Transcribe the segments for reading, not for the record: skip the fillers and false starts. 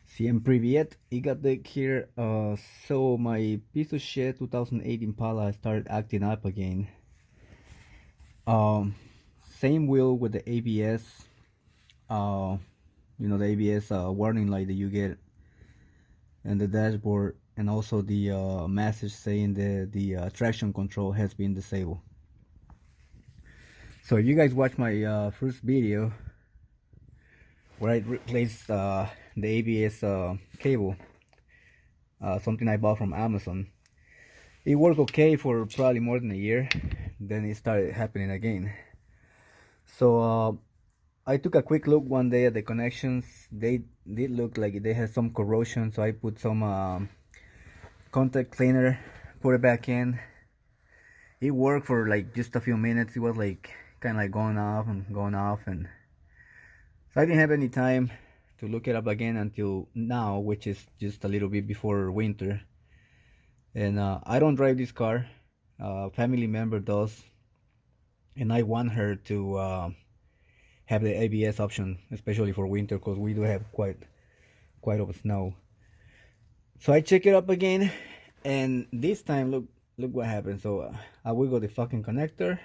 Всем привет, Igadik here. So my piece of shit 2008 Impala started acting up again. Um, Same wheel with the ABS. Uh, the ABS warning light that you get and the dashboard, and also the message saying that the traction control has been disabled. So if you guys watch my first video where I replaced the ABS cable, something I bought from Amazon. It worked okay for probably more than a year. Then it started happening again. So I took a quick look one day at the connections. They did look like they had some corrosion, so I put some contact cleaner, put it back in. It worked for like just a few minutes. It was like kind of like going off and going off, and so I didn't have any time to look it up again until now, which is just a little bit before winter. And I don't drive this car. Family member does, and I want her to have the ABS option, especially for winter, because we do have quite of snow. So I check it up again, and this time, look what happened. So I wiggle the fucking connector,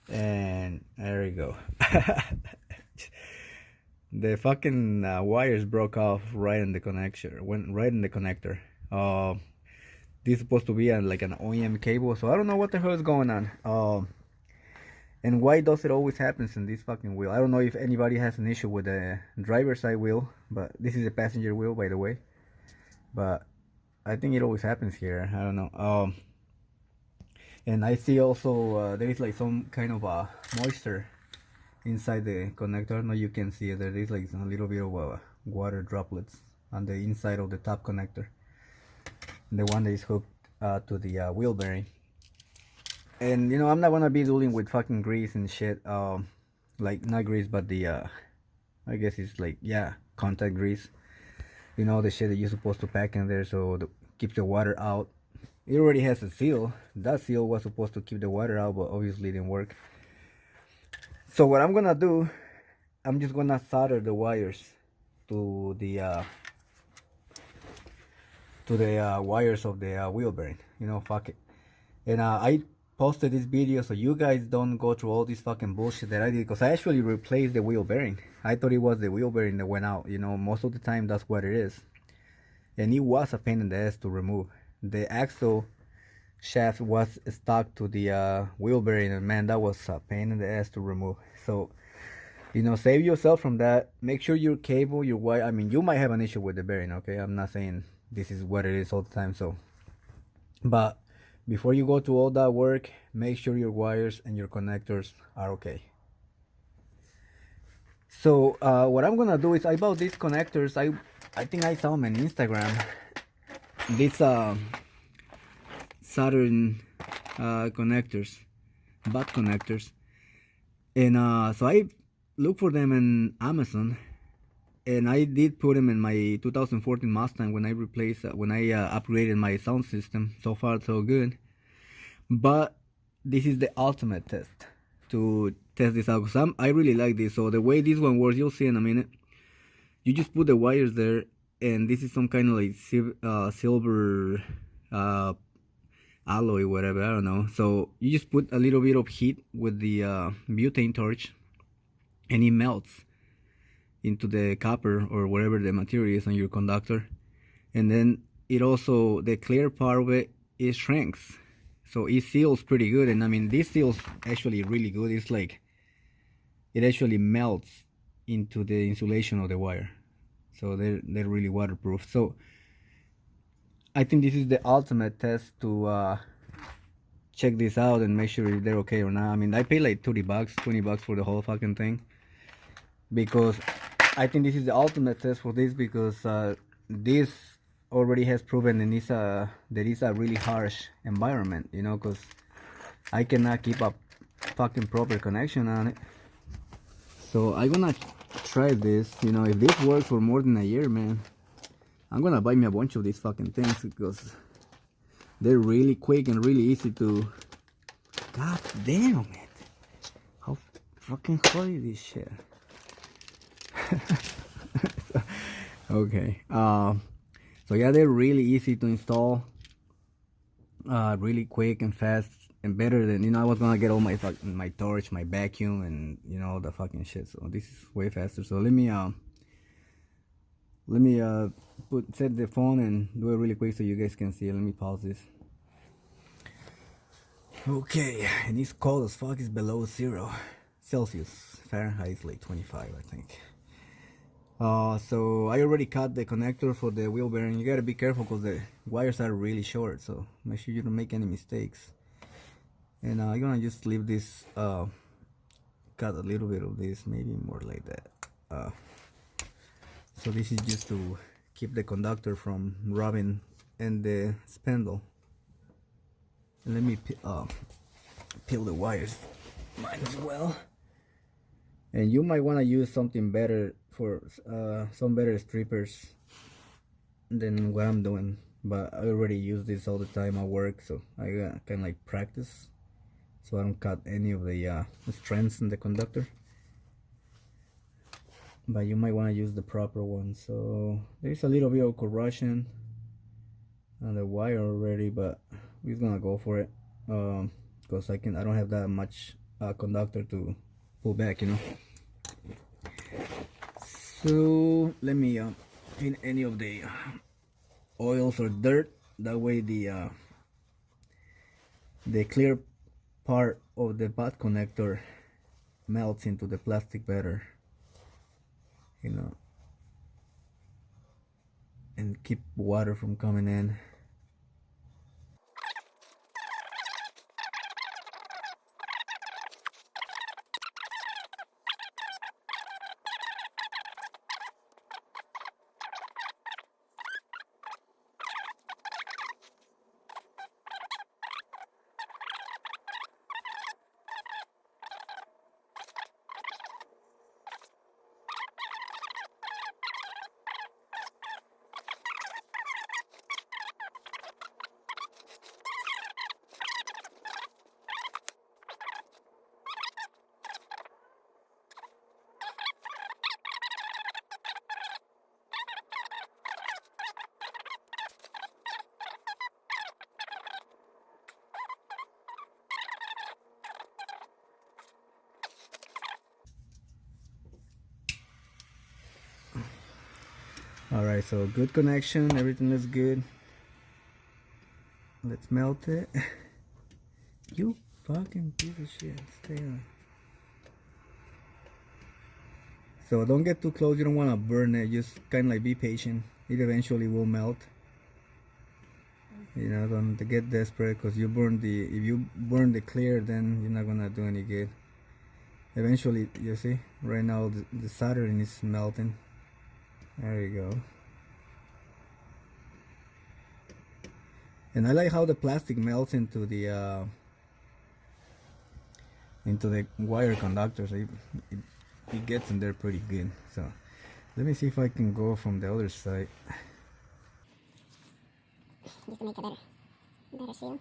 and there we go. The fucking wires broke off right in the connector. Went right in the connector. This is supposed to be like an OEM cable, so I don't know what the hell is going on. And why does it always happen in this fucking wheel? I don't know if anybody has an issue with the driver's side wheel, but this is a passenger wheel, by the way. But I think it always happens here. I don't know. And I see also there is like some kind of moisture inside the connector. I don't know, you can see it. There is like a little bit of water droplets on the inside of the top connector, the one that is hooked to the wheel bearing. And I'm not gonna be dealing with fucking grease and shit. Like not grease, but the I guess it's like, yeah, contact grease. The shit that you're supposed to pack in there so keeps the water out. It already has a seal. That seal was supposed to keep the water out, but obviously it didn't work. So what I'm gonna do, I'm just gonna solder the wires to the wires of the wheel bearing. Fuck it. And I posted this video so you guys don't go through all this fucking bullshit that I did, because I actually replaced the wheel bearing. I thought it was the wheel bearing that went out. Most of the time that's what it is. And it was a pain in the ass to remove. The axle shaft was stuck to the wheel bearing, and man, that was a pain in the ass to remove. So save yourself from that. Make sure your cable, your wire, I mean, you might have an issue with the bearing, okay? I'm not saying this is what it is all the time, but before you go to all that work, make sure your wires and your connectors are okay. So what I'm gonna do is, I bought these connectors. I think I saw them on Instagram. These Saturn connectors, butt connectors, and so I looked for them in Amazon, and I did put them in my 2014 Mustang when I upgraded my sound system. So far so good, but this is the ultimate test to test this out, because I really like this. So the way this one works, you'll see in a minute. You just put the wires there, and this is some kind of like silver alloy, whatever, I don't know. So you just put a little bit of heat with the butane torch, and it melts into the copper or whatever the material is on your conductor. And then it also, the clear part of it shrinks, so it seals pretty good. And I mean, this seals actually really good. It's like it actually melts into the insulation of the wire, so they're really waterproof. So I think this is the ultimate test to check this out and make sure if they're okay or not. I mean, I paid like 30 bucks, 20 bucks for the whole fucking thing, because I think this is the ultimate test for this, because this already has proven that it's a really harsh environment, because I cannot keep a fucking proper connection on it. So I'm gonna try this. If this works for more than a year, man, I'm gonna buy me a bunch of these fucking things, because they're really quick and really easy to. God damn it! How fucking hard is this shit? Okay. So yeah, they're really easy to install. Really quick and fast and better than, I was gonna get all my torch, my vacuum, and the fucking shit. So this is way faster. So let me set the phone and do it really quick so you guys can see. Let me pause this. Okay, and it's cold as fuck. It's below 0 Celsius. Fahrenheit is like 25, I think. So I already cut the connector for the wheel bearing. You gotta be careful because the wires are really short, so make sure you don't make any mistakes. And I'm gonna just leave this, cut a little bit of this, maybe more like that. So this is just to keep the conductor from rubbing in the spindle. And let me peel the wires, mine as well. And you might want to use something better for some better strippers than what I'm doing, but I already use this all the time at work, so I can like practice so I don't cut any of the strands in the conductor. But you might want to use the proper one. So there's a little bit of corrosion on the wire already, but we're gonna go for it because I don't have that much conductor to pull back, So let me clean any of the oils or dirt. That way the clear part of the butt connector melts into the plastic better, and keep water from coming in. Alright, so good connection, everything looks good. Let's melt it. You fucking piece of shit, stay on. So don't get too close, you don't want to burn it, just kind of like be patient. It eventually will melt. Don't get desperate because if you burn the clear, then you're not gonna do any good. Eventually, you see, right now the soldering is melting. There you go. And I like how the plastic melts into the wire conductors. It gets in there pretty good. So let me see if I can go from the other side. Just to make a better seal.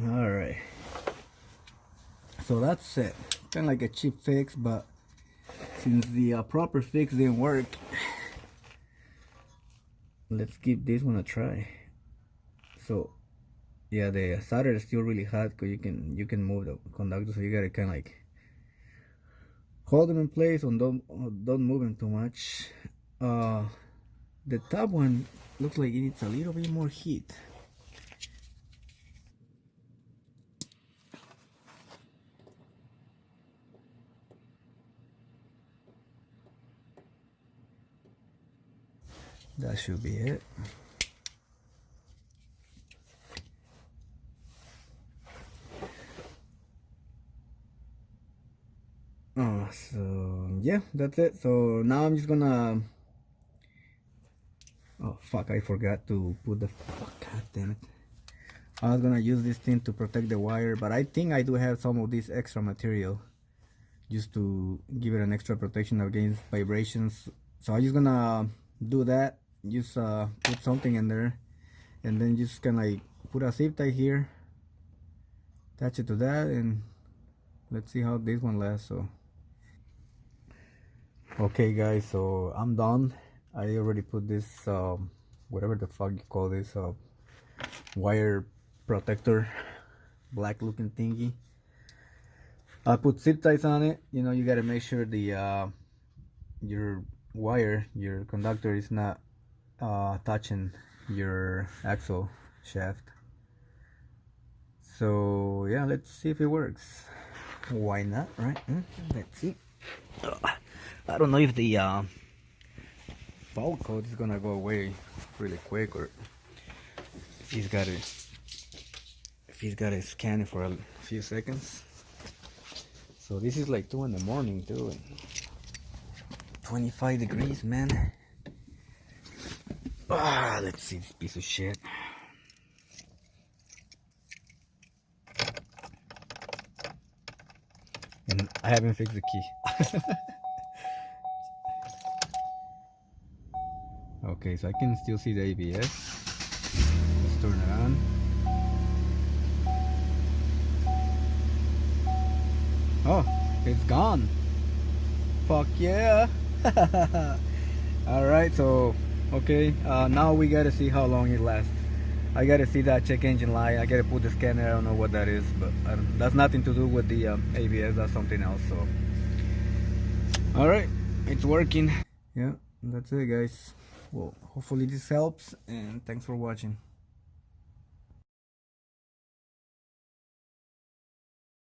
All right. So that's it. Kind of like a cheap fix, but since the proper fix didn't work, let's give this one a try. So yeah, the solder is still really hot because you can move the conductor, so you gotta kind of like hold them in place and don't move them too much. The top one looks like it needs a little bit more heat. That should be it. So yeah, that's it. So now I'm just gonna, oh fuck, I forgot to put the, god damn it. I was gonna use this thing to protect the wire, but I think I do have some of this extra material just to give it an extra protection against vibrations. So I'm just gonna do that, just put something in there and then just kind of like put a zip tie here, attach it to that, and let's see how this one lasts. So okay guys, so I'm done. I already put this whatever the fuck you call this wire protector, black looking thingy. I put zip ties on it. You know, you gotta make sure the your wire, your conductor is not touching your axle shaft. So yeah, let's see if it works. Why not, right? Let's see. I don't know if the fault code is gonna go away really quick, or if he's got to scan it for a few seconds. So this is like 2 in the morning too, and 25 degrees, man. Let's see this piece of shit. And I haven't fixed the key. Okay, so I can still see the ABS. Let's turn it on. Oh, it's gone. Fuck yeah. Alright, so okay, now we gotta see how long it lasts. I gotta see that check engine light. I gotta put the scanner. I don't know what that is, but that's nothing to do with the ABS. That's something else. So alright, it's working. Yeah, that's it guys. Well, hopefully this helps, and thanks for watching.